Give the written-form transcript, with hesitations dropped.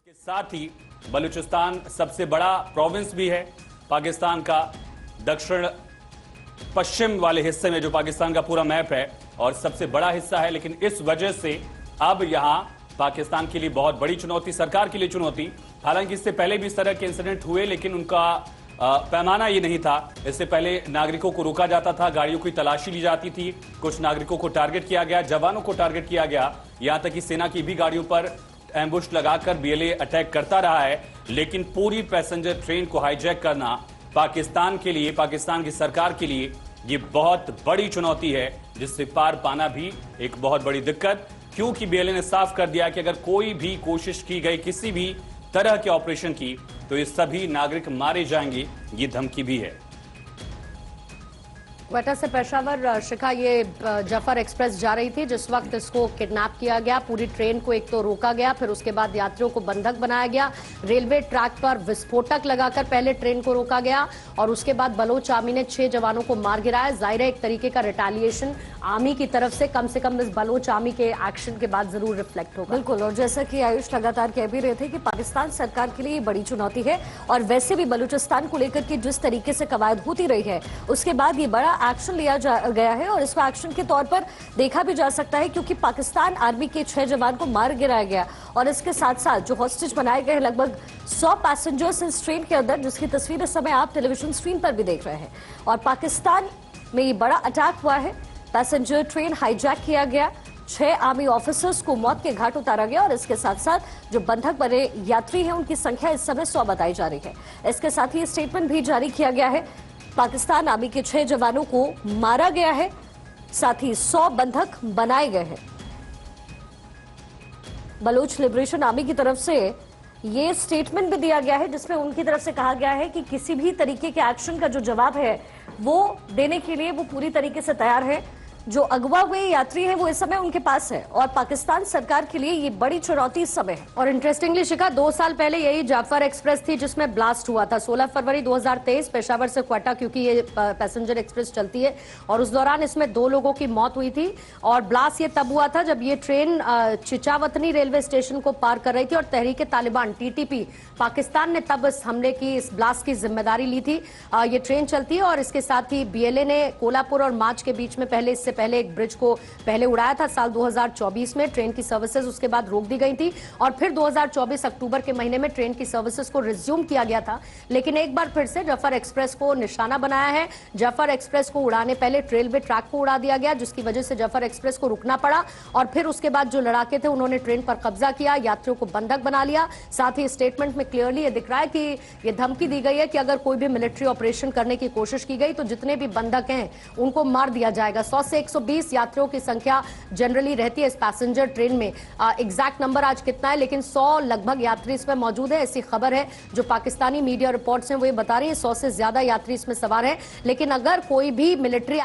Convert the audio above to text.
इसके साथ ही बलूचिस्तान सबसे बड़ा प्रोविंस भी है पाकिस्तान का। दक्षिण पश्चिम वाले हिस्से में जो पाकिस्तान का पूरा मैप है और सबसे बड़ा हिस्सा है, लेकिन इस वजह से अब यहां पाकिस्तान के लिए बहुत बड़ी चुनौती, सरकार के लिए चुनौती। हालांकि इससे पहले भी इस तरह के इंसिडेंट हुए, लेकिन उनका पैमाना ये नहीं था। इससे पहले नागरिकों को रोका जाता था, गाड़ियों की तलाशी ली जाती थी, कुछ नागरिकों को टारगेट किया गया, जवानों को टारगेट किया गया, यहां तक कि सेना की भी गाड़ियों पर एम्बुश लगाकर बीएलए अटैक करता रहा है। लेकिन पूरी पैसेंजर ट्रेन को हाईजैक करना पाकिस्तान के लिए, पाकिस्तान की सरकार के लिए ये बहुत बड़ी चुनौती है, जिससे पार पाना भी एक बहुत बड़ी दिक्कत। क्योंकि बीएलए ने साफ कर दिया कि अगर कोई भी कोशिश की गई किसी भी तरह के ऑपरेशन की तो ये सभी नागरिक मारे जाएंगे, ये धमकी भी है। क्वेटा से पेशावर शिखा, ये जफर एक्सप्रेस जा रही थी जिस वक्त इसको किडनैप किया गया। पूरी ट्रेन को एक तो रोका गया, फिर उसके बाद यात्रियों को बंधक बनाया गया। रेलवे ट्रैक पर विस्फोटक लगाकर पहले ट्रेन को रोका गया और उसके बाद बलोच आर्मी ने 6 जवानों को मार गिराया। जाहिर है एक तरीके का रिटेलिएशन आर्मी की तरफ से कम इस बलोच आर्मी के एक्शन के बाद जरूर रिफ्लेक्ट होगा। बिल्कुल, और जैसा कि आयुष लगातार कह भी रहे थे कि पाकिस्तान सरकार के लिए ये बड़ी चुनौती है और वैसे भी बलूचिस्तान को लेकर के जिस तरीके से कवायद होती रही है उसके बाद ये बड़ा एक्शन लिया गया है और इसको एक्शन के तौर पर देखा भी जा सकता है, क्योंकि पाकिस्तान आर्मी के 6 जवान को मार गिराया गया और इसके साथ साथ जो हॉस्टेज बनाए गए हैं लगभग 100 पैसेंजर्स इस ट्रेन के अंदर, जिसकी तस्वीर इस समय आप टेलीविजन स्क्रीन पर भी देख रहे हैं। और पाकिस्तान में ये बड़ा अटैक हुआ है, पैसेंजर ट्रेन हाईजैक किया गया, 6 आर्मी ऑफिसर्स को मौत के घाट उतारा गया और इसके साथ साथ जो बंधक बने यात्री हैं उनकी संख्या इस समय 100 बताई जा रही है। इसके साथ ही स्टेटमेंट भी जारी किया गया है, पाकिस्तान आर्मी के 6 जवानों को मारा गया है, साथ ही 100 बंधक बनाए गए हैं। बलूच लिबरेशन आर्मी की तरफ से ये स्टेटमेंट भी दिया गया है जिसमें उनकी तरफ से कहा गया है कि किसी भी तरीके के एक्शन का जो जवाब है वो देने के लिए वो पूरी तरीके से तैयार है। जो अगवा हुए यात्री हैं वो इस समय उनके पास है और पाकिस्तान सरकार के लिए ये बड़ी चुनौती इस समय है। और इंटरेस्टिंगली शिखा, 2 साल पहले यही जाफर एक्सप्रेस थी जिसमें ब्लास्ट हुआ था 16 फरवरी 2023 पेशावर से क्वेटा, क्योंकि ये पैसेंजर एक्सप्रेस चलती है और उस दौरान इसमें 2 लोगों की मौत हुई थी। और ब्लास्ट ये तब हुआ था जब ये ट्रेन चिचावतनी रेलवे स्टेशन को पार कर रही थी और तहरीक तालिबान TTP पाकिस्तान ने तब इस हमले की, इस ब्लास्ट की जिम्मेदारी ली थी। ये ट्रेन चलती है और इसके साथ ही बीएलए ने कोल्हापुर और मार्च के बीच में पहले एक ब्रिज को पहले उड़ाया था साल 2024 में। ट्रेन की सर्विसेज उसके बाद रोक दी गई थी और फिर 2024 अक्टूबर के महीने में ट्रेन की सर्विसेज को रिज्यूम किया गया था। लेकिन एक बार फिर से जफर एक्सप्रेस को निशाना बनाया है। जफर एक्सप्रेस को उड़ाने पहले रेलवे ट्रैक को उड़ा दिया गया, जिसकी वजह से जफर एक्सप्रेस को रुकना पड़ा और फिर उसके बाद जो लड़ाके थे उन्होंने ट्रेन पर कब्जा किया, यात्रियों को बंधक बना लिया। साथ ही स्टेटमेंट में क्लियरली ये दिख रहा है कि ये धमकी दी गई है कि अगर कोई भी मिलिट्री ऑपरेशन करने की कोशिश की गई तो जितने भी बंधक हैं उनको मार दिया जाएगा। 100 से 120 यात्रियों की संख्या जनरली रहती है इस पैसेंजर ट्रेन में। एग्जैक्ट नंबर आज कितना है, लेकिन 100 लगभग यात्री इसमें मौजूद है, ऐसी खबर है। जो पाकिस्तानी मीडिया रिपोर्ट्स हैं वो ये बता रही है 100 से ज्यादा यात्री इसमें सवार हैं। लेकिन अगर कोई भी मिलिट्री